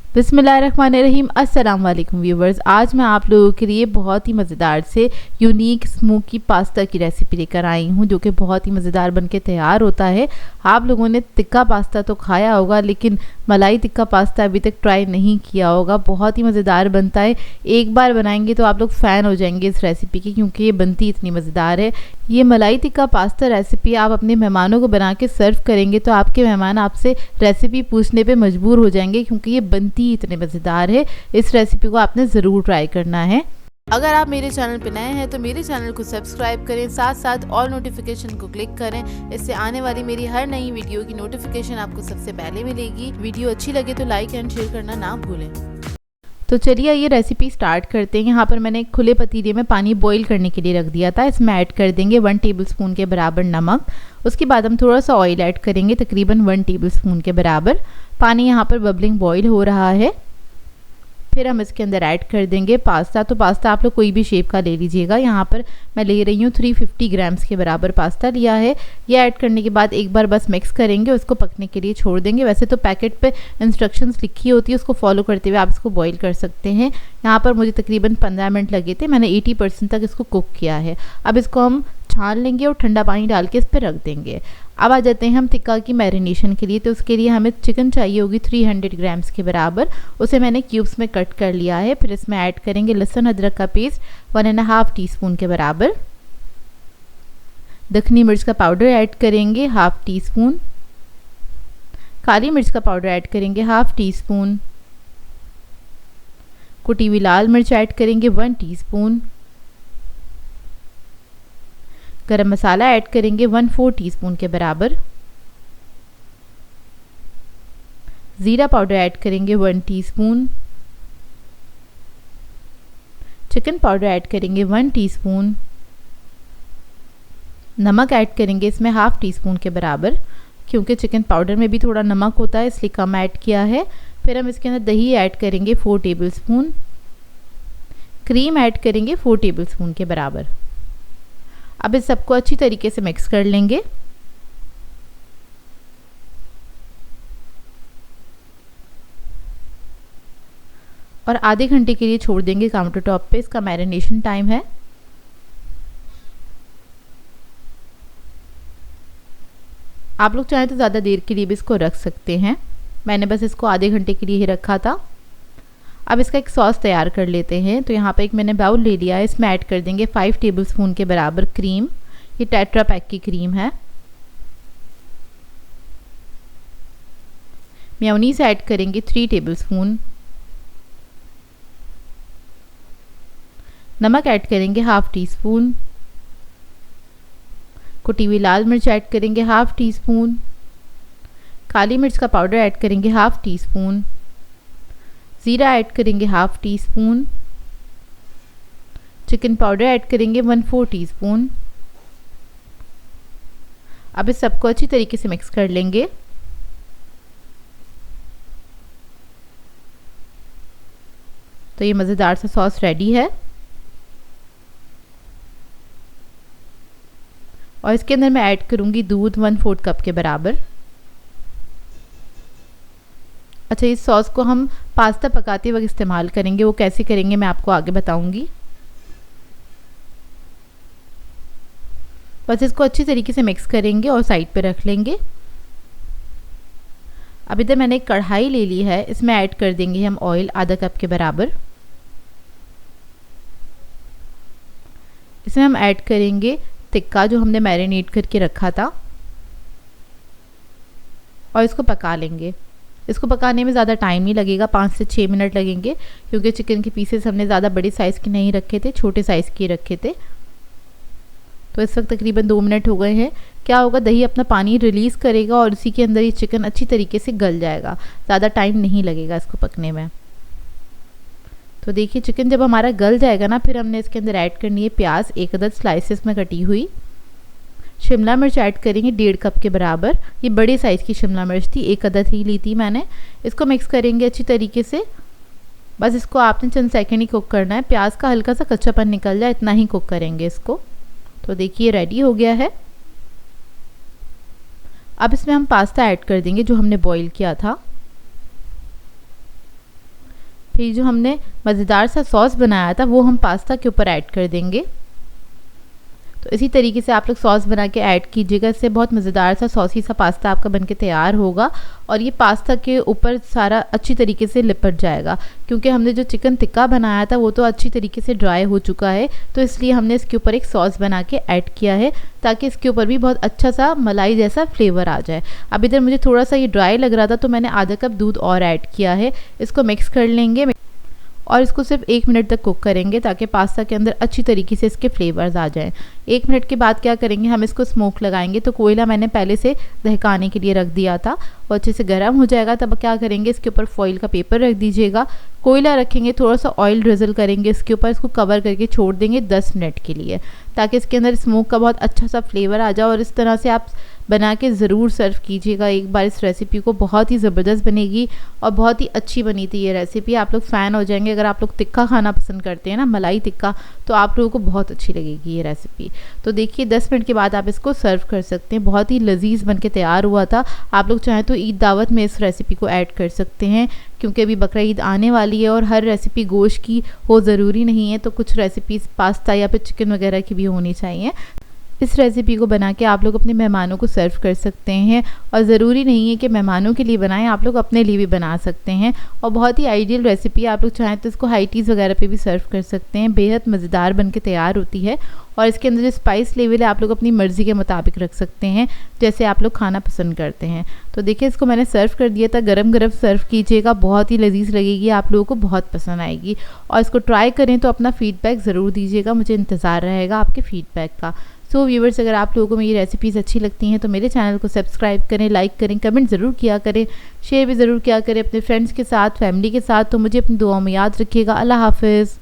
बिस्मिल्लाहिर्रहमानिर्रहीम। अस्सलाम वालेकुम व्यूवर्स। आज मैं आप लोगों के लिए बहुत ही मज़ेदार से यूनिक स्मोकी पास्ता की रेसिपी लेकर आई हूँ, जो कि बहुत ही मज़ेदार बनके तैयार होता है। आप लोगों ने टिक्का पास्ता तो खाया होगा, लेकिन मलाई टिक्का पास्ता अभी तक ट्राई नहीं किया होगा। बहुत ही मज़ेदार बनता है। एक बार बनाएंगे तो आप लोग फ़ैन हो जाएंगे इस रेसिपी की, क्योंकि ये बनती इतनी मज़ेदार है। ये मलाई टिक्का पास्ता रेसिपी आप अपने मेहमानों को बना के सर्व करेंगे तो आपके मेहमान आपसे रेसिपी पूछने पे मजबूर हो जाएंगे, क्योंकि ये बनती ही इतने मज़ेदार है। इस रेसिपी को आपने ज़रूर ट्राई करना है। अगर आप मेरे चैनल पर नए हैं तो मेरे चैनल को सब्सक्राइब करें, साथ साथ ऑल नोटिफिकेशन को क्लिक करें। इससे आने वाली मेरी हर नई वीडियो की नोटिफिकेशन आपको सबसे पहले मिलेगी। वीडियो अच्छी लगे तो लाइक एंड शेयर करना ना भूलें। तो चलिए ये रेसिपी स्टार्ट करते हैं। यहाँ पर मैंने एक खुले पतीले में पानी बॉईल करने के लिए रख दिया था। इसमें ऐड कर देंगे 1 टेबलस्पून के बराबर नमक। उसके बाद हम थोड़ा सा ऑयल ऐड करेंगे, तकरीबन 1 टेबलस्पून के बराबर। पानी यहाँ पर बबलिंग बॉईल हो रहा है। फिर हम इसके अंदर ऐड कर देंगे पास्ता। तो पास्ता आप लोग कोई भी शेप का ले लीजिएगा। यहाँ पर मैं ले रही हूँ 350 ग्राम्स के बराबर पास्ता लिया है। ये ऐड करने के बाद एक बार बस मिक्स करेंगे, उसको पकने के लिए छोड़ देंगे। वैसे तो पैकेट पे इंस्ट्रक्शंस लिखी होती है, उसको फॉलो करते हुए आप इसको बॉईल कर सकते हैं। यहाँ पर मुझे तकरीबन 15 मिनट लगे थे। मैंने 80% तक इसको कुक किया है। अब इसको हम छान लेंगे और ठंडा पानी डाल के इस पर रख देंगे। अब आ जाते हैं हम टिक्का की मैरिनेशन के लिए। तो उसके लिए हमें चिकन चाहिए होगी 300 ग्राम्स के बराबर। उसे मैंने क्यूब्स में कट कर लिया है। फिर इसमें ऐड करेंगे लहसुन अदरक का पेस्ट 1.5 टीस्पून के बराबर। दखनी मिर्च का पाउडर ऐड करेंगे 1/2 टीस्पून। काली मिर्च का पाउडर ऐड करेंगे 1/2 टीस्पून। कुटी हुई लाल मिर्च ऐड करेंगे 1 टीस्पून। गरम मसाला ऐड करेंगे 1/4 टीस्पून के बराबर। ज़ीरा पाउडर ऐड करेंगे 1 टीस्पून। चिकन पाउडर ऐड करेंगे 1 टीस्पून। नमक ऐड करेंगे इसमें 1/2 टीस्पून के बराबर, क्योंकि चिकन पाउडर में भी थोड़ा नमक होता है, इसलिए कम ऐड किया है। फिर हम इसके अंदर दही ऐड करेंगे 4 टेबलस्पून। क्रीम ऐड करेंगे 4 टेबलस्पून के बराबर। अब इस सबको अच्छी तरीके से मिक्स कर लेंगे। और आधे घंटे के लिए छोड़ देंगे काउंटर टॉप पे। इसका मैरिनेशन टाइम है। आप लोग चाहें तो ज़्यादा देर के लिए भी इसको रख सकते हैं। मैंने बस इसको आधे घंटे के लिए ही रखा था। अब इसका एक सॉस तैयार कर लेते हैं। तो यहाँ पे एक मैंने बाउल ले लिया है। इसमें ऐड कर देंगे 5 टेबलस्पून के बराबर क्रीम। ये टेट्रा पैक की क्रीम है। मेयोनीज ऐड करेंगे 3 टेबलस्पून। नमक ऐड करेंगे 1/2 टीस्पून। कुटी हुई लाल मिर्च ऐड करेंगे 1/2 टीस्पून। काली मिर्च का पाउडर ऐड करेंगे 1/2 टीस्पून। ज़ीरा ऐड करेंगे 1/2 टीस्पून। चिकन पाउडर ऐड करेंगे 1/4 टीस्पून। अब इस सबको अच्छी तरीके से मिक्स कर लेंगे। तो ये मज़ेदार सा सॉस रेडी है। और इसके अंदर मैं ऐड करूँगी दूध 1/4 कप के बराबर। अच्छा, इस सॉस को हम पास्ता पकाते वक्त इस्तेमाल करेंगे। वो कैसे करेंगे मैं आपको आगे बताऊंगी। बस इसको अच्छी तरीके से मिक्स करेंगे और साइड पे रख लेंगे। अब इधर मैंने एक कढ़ाई ले ली है। इसमें ऐड कर देंगे हम ऑयल आधा कप के बराबर। इसमें हम ऐड करेंगे टिक्का जो हमने मैरिनेट करके रखा था, और इसको पका लेंगे। इसको पकाने में ज़्यादा टाइम नहीं लगेगा, 5 से 6 मिनट लगेंगे, क्योंकि चिकन के पीसेस हमने ज़्यादा बड़े साइज़ के नहीं रखे थे, छोटे साइज़ के रखे थे। तो इस वक्त तकरीबन 2 मिनट हो गए हैं। क्या होगा, दही अपना पानी रिलीज़ करेगा और इसी के अंदर ये चिकन अच्छी तरीके से गल जाएगा। ज़्यादा टाइम नहीं लगेगा इसको पकने में। तो देखिए, चिकन जब हमारा गल जाएगा ना, फिर हमने इसके अंदर ऐड करनी है प्याज 1 अदद स्लाइसेस में कटी हुई। शिमला मिर्च ऐड करेंगे 1.5 कप के बराबर। ये बड़े साइज़ की शिमला मिर्च थी, 1 अदद ही ली थी मैंने। इसको मिक्स करेंगे अच्छी तरीके से। बस इसको आपने चंद सेकंड ही कुक करना है। प्याज का हल्का सा कच्चापन निकल जाए, इतना ही कुक करेंगे इसको। तो देखिए रेडी हो गया है। अब इसमें हम पास्ता ऐड कर देंगे जो हमने बॉईल किया था। फिर जो हमने मज़ेदार सा सॉस बनाया था वो हम पास्ता के ऊपर ऐड कर देंगे। तो इसी तरीके से आप लोग सॉस बना के ऐड कीजिएगा, इससे बहुत मज़ेदार सा सॉसी सा पास्ता आपका बनके तैयार होगा और ये पास्ता के ऊपर सारा अच्छी तरीके से लिपट जाएगा, क्योंकि हमने जो चिकन टिक्का बनाया था वो तो अच्छी तरीके से ड्राई हो चुका है, तो इसलिए हमने इसके ऊपर एक सॉस बना के ऐड किया है ताकि इसके ऊपर भी बहुत अच्छा सा मलाई जैसा फ्लेवर आ जाए। अब इधर मुझे थोड़ा सा ये ड्राई लग रहा था तो मैंने आधा कप दूध और ऐड किया है। इसको मिक्स कर लेंगे और इसको सिर्फ 1 मिनट तक कुक करेंगे ताकि पास्ता के अंदर अच्छी तरीके से इसके फ्लेवर्स आ जाएं। 1 मिनट के बाद क्या करेंगे, हम इसको स्मोक लगाएंगे। तो कोयला मैंने पहले से दहकाने के लिए रख दिया था और अच्छे से गर्म हो जाएगा तब क्या करेंगे, इसके ऊपर फॉइल का पेपर रख दीजिएगा। कोयला रखेंगे, थोड़ा सा ऑयल ड्रिजल करेंगे इसके ऊपर, इसको कवर करके छोड़ देंगे 10 मिनट के लिए ताकि इसके अंदर स्मोक का बहुत अच्छा सा फ्लेवर आ जाए। और इस तरह से आप बना के ज़रूर सर्व कीजिएगा एक बार इस रेसिपी को, बहुत ही ज़बरदस्त बनेगी और बहुत ही अच्छी बनी थी ये रेसिपी। आप लोग फ़ैन हो जाएंगे। अगर आप लोग तिक्का खाना पसंद करते हैं ना, मलाई तिक्का, तो आप लोगों को बहुत अच्छी लगेगी ये रेसिपी। तो देखिए 10 मिनट के बाद आप इसको सर्व कर सकते हैं। बहुत ही लजीज बन के तैयार हुआ था। आप लोग चाहें तो ईद दावत में इस रेसिपी को ऐड कर सकते हैं, क्योंकि अभी बकरा ईद आने वाली है और हर रेसिपी गोश्त की हो ज़रूरी नहीं है, तो कुछ रेसिपीज़ पास्ता या फिर चिकन वगैरह की भी होनी चाहिए। इस रेसिपी को बना के आप लोग अपने मेहमानों को सर्व कर सकते हैं और ज़रूरी नहीं है कि मेहमानों के लिए बनाएं, आप लोग अपने लिए भी बना सकते हैं और बहुत ही आइडियल रेसिपी है। आप लोग चाहें तो इसको हाई टीज़ वगैरह पे भी सर्व कर सकते हैं। बेहद मज़ेदार बन के तैयार होती है और इसके अंदर जो स्पाइस लेवल है आप लोग अपनी मर्ज़ी के मुताबिक रख सकते हैं, जैसे आप लोग खाना पसंद करते हैं। तो देखिए इसको मैंने सर्व कर दिया था। गरम गरम सर्व कीजिएगा, बहुत ही लजीज लगेगी, आप लोगों को बहुत पसंद आएगी। और इसको ट्राई करें तो अपना फ़ीडबैक ज़रूर दीजिएगा, मुझे इंतज़ार रहेगा आपके फ़ीडबैक का। सो व्यूवर्स, अगर आप लोगों को मेरी रेसिपीज़ अच्छी लगती हैं तो मेरे चैनल को सब्सक्राइब करें, लाइक करें, कमेंट ज़रूर किया करें, शेयर भी ज़रूर किया करें अपने फ्रेंड्स के साथ, फैमिली के साथ। तो मुझे अपनी दुआओं में याद रखिएगा। अल्लाह हाफ़िज़।